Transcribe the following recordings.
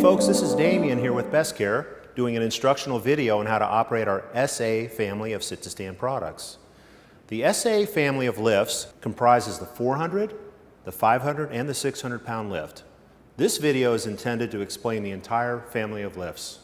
folks, this is Damien here with BestCare doing an instructional video on how to operate our SA family of sit-to-stand products. The SA family of lifts comprises the 400, the 500, and the 600 pound lift. This video is intended to explain the entire family of lifts.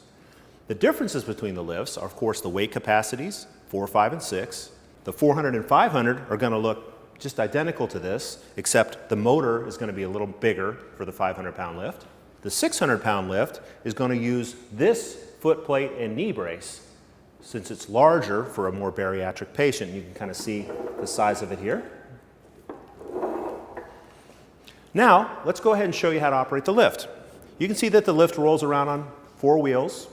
The differences between the lifts are, of course, the weight capacities, 4, 5, and 6. The 400 and 500 are going to look just identical to this, except the motor is going to be a little bigger for the 500 pound lift. The 600 pound lift is going to use this foot plate and knee brace since it's larger for a more bariatric patient. You can kind of see the size of it here. Now, let's go ahead and show you how to operate the lift. You can see that the lift rolls around on 4 wheels.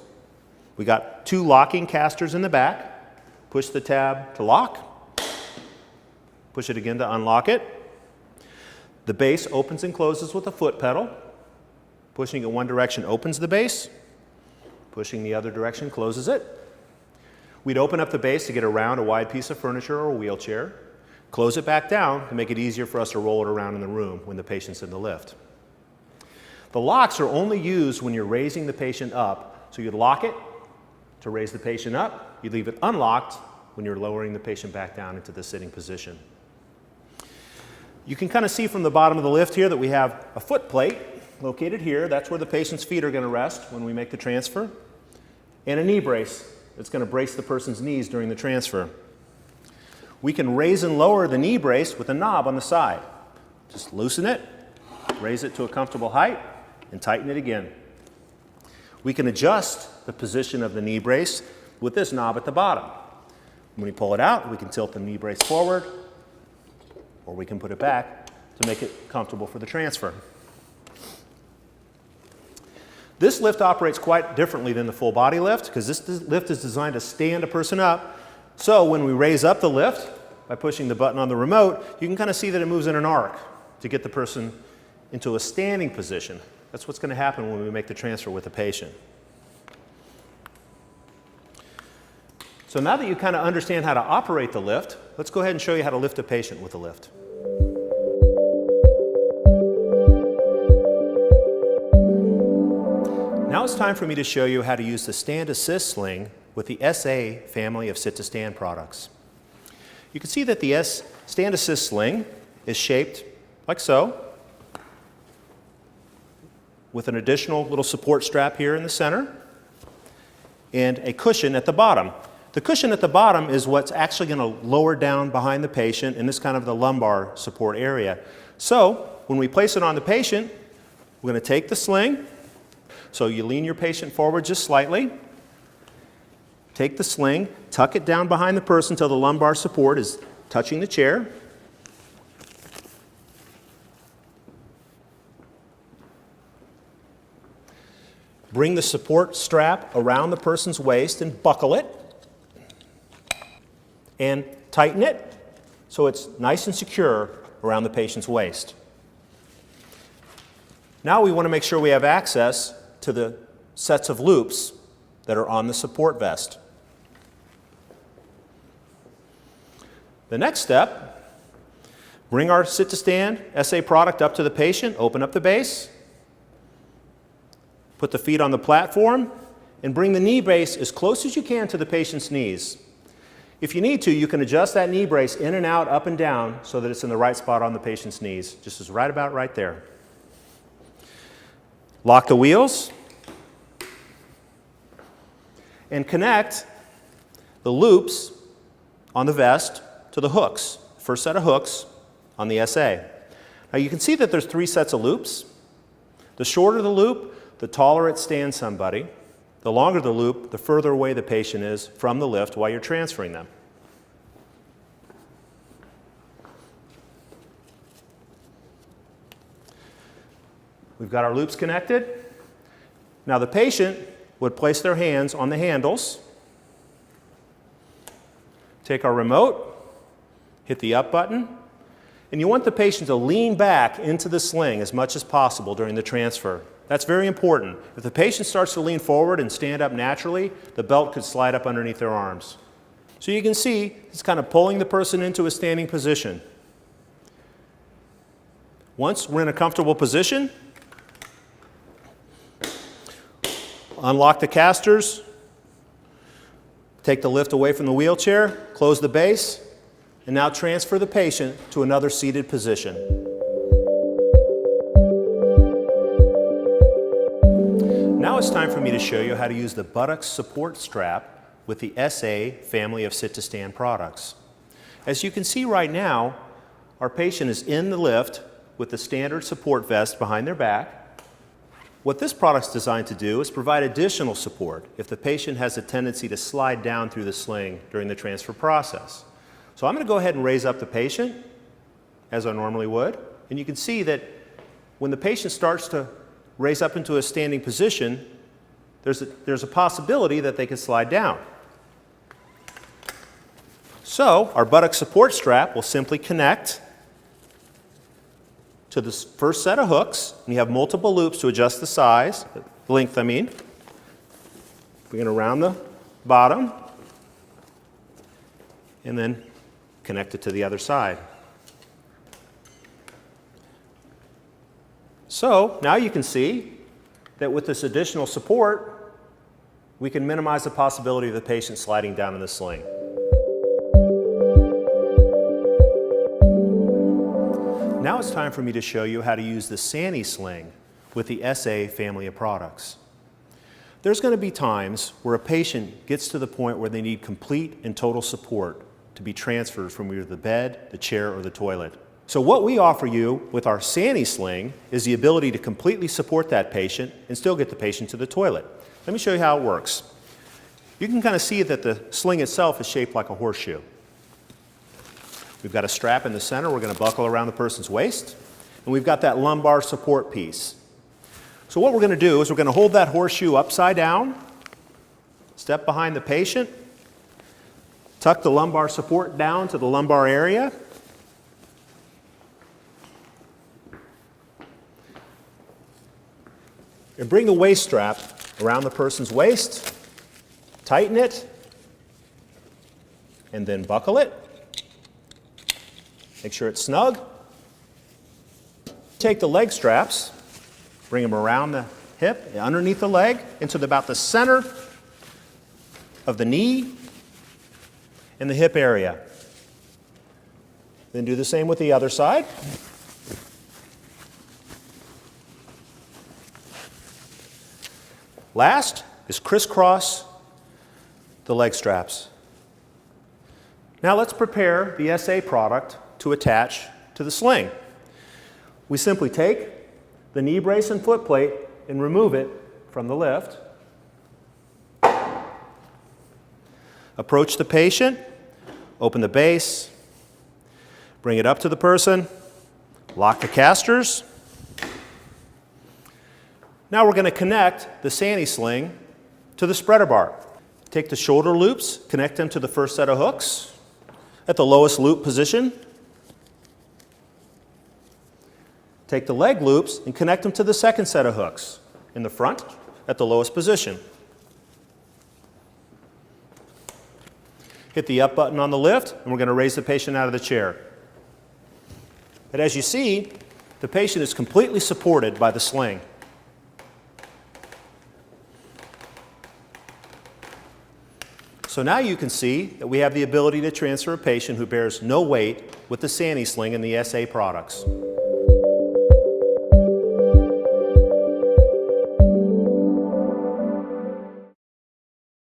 We got 2 locking casters in the back. Push the tab to lock. Push it again to unlock it. The base opens and closes with a foot pedal. Pushing it one direction opens the base. Pushing the other direction closes it. We'd open up the base to get around a wide piece of furniture or a wheelchair. Close it back down to make it easier for us to roll it around in the room when the patient's in the lift. The locks are only used when you're raising the patient up. So you'd lock it to raise the patient up. You leave it unlocked when you're lowering the patient back down into the sitting position. You can kind of see from the bottom of the lift here that we have a foot plate located here. That's where the patient's feet are going to rest when we make the transfer. And a knee brace that's going to brace the person's knees during the transfer. We can raise and lower the knee brace with a knob on the side. Just loosen it, raise it to a comfortable height, and tighten it again. We can adjust the position of the knee brace with this knob at the bottom. When we pull it out, we can tilt the knee brace forward, or we can put it back to make it comfortable for the transfer. This lift operates quite differently than the full body lift because this lift is designed to stand a person up. So when we raise up the lift by pushing the button on the remote, you can kind of see that it moves in an arc to get the person into a standing position. That's what's going to happen when we make the transfer with the patient. So now that you kind of understand how to operate the lift, let's go ahead and show you how to lift a patient with the lift. Now it's time for me to show you how to use the Stand Assist sling with the SA family of sit-to-stand products. You can see that the Stand Assist sling is shaped like so, with an additional little support strap here in the center, and a cushion at the bottom. The cushion at the bottom is what's actually going to lower down behind the patient in this kind of the lumbar support area. So when we place it on the patient, we're going to take the sling. So you lean your patient forward just slightly. Take the sling, tuck it down behind the person until the lumbar support is touching the chair. Bring the support strap around the person's waist and buckle it. And tighten it so it's nice and secure around the patient's waist. Now we want to make sure we have access to the sets of loops that are on the support vest. The next step, bring our sit-to-stand SA product up to the patient, open up the base, put the feet on the platform, and bring the knee brace as close as you can to the patient's knees. If you need to, you can adjust that knee brace in and out, up and down, so that it's in the right spot on the patient's knees. Just as right about right there. Lock the wheels. And connect the loops on the vest to the hooks, first set of hooks on the SA. Now you can see that there's 3 sets of loops. The shorter the loop, the taller it stands somebody. The longer the loop, the further away the patient is from the lift while you're transferring them. We've got our loops connected. Now the patient would place their hands on the handles, take our remote, hit the up button, and you want the patient to lean back into the sling as much as possible during the transfer. That's very important. If the patient starts to lean forward and stand up naturally, the belt could slide up underneath their arms. So you can see it's kind of pulling the person into a standing position. Once we're in a comfortable position, Unlock the casters, take the lift away from the wheelchair, close the base, and now transfer the patient to another seated position. Now it's time for me to show you how to use the buttocks support strap with the SA family of sit-to-stand products. As you can see right now, our patient is in the lift with the standard support vest behind their back. What this product's designed to do is provide additional support if the patient has a tendency to slide down through the sling during the transfer process. So I'm going to go ahead and raise up the patient as I normally would, and you can see that when the patient starts to raise up into a standing position, there's a possibility that they can slide down. So our buttock support strap will simply connect to the first set of hooks, and you have multiple loops to adjust the size, the length I mean. We're going to round the bottom and then connect it to the other side. So now you can see that with this additional support, we can minimize the possibility of the patient sliding down in the sling. Now it's time for me to show you how to use the Sani sling with the SA family of products. There's going to be times where a patient gets to the point where they need complete and total support to be transferred from either the bed, the chair, or the toilet. So what we offer you with our Sani sling is the ability to completely support that patient and still get the patient to the toilet. Let me show you how it works. You can kind of see that the sling itself is shaped like a horseshoe. We've got a strap in the center we're going to buckle around the person's waist, and we've got that lumbar support piece. So what we're going to do is we're going to hold that horseshoe upside down, step behind the patient, tuck the lumbar support down to the lumbar area, and bring the waist strap around the person's waist, tighten it, and then buckle it. Make sure it's snug. Take the leg straps, bring them around the hip, underneath the leg, into about the center of the knee and the hip area. Then do the same with the other side. Last is crisscross the leg straps. Now let's prepare the SA product to attach to the sling. We simply take the knee brace and foot plate and remove it from the lift. Approach the patient, open the base, bring it up to the person, lock the casters. Now we're going to connect the Sani sling to the spreader bar. Take the shoulder loops, connect them to the first set of hooks at the lowest loop position. Take the leg loops and connect them to the second set of hooks in the front at the lowest position. Hit the up button on the lift, and we're going to raise the patient out of the chair. And as you see, the patient is completely supported by the sling. So now you can see that we have the ability to transfer a patient who bears no weight with the Sani sling and the SA products.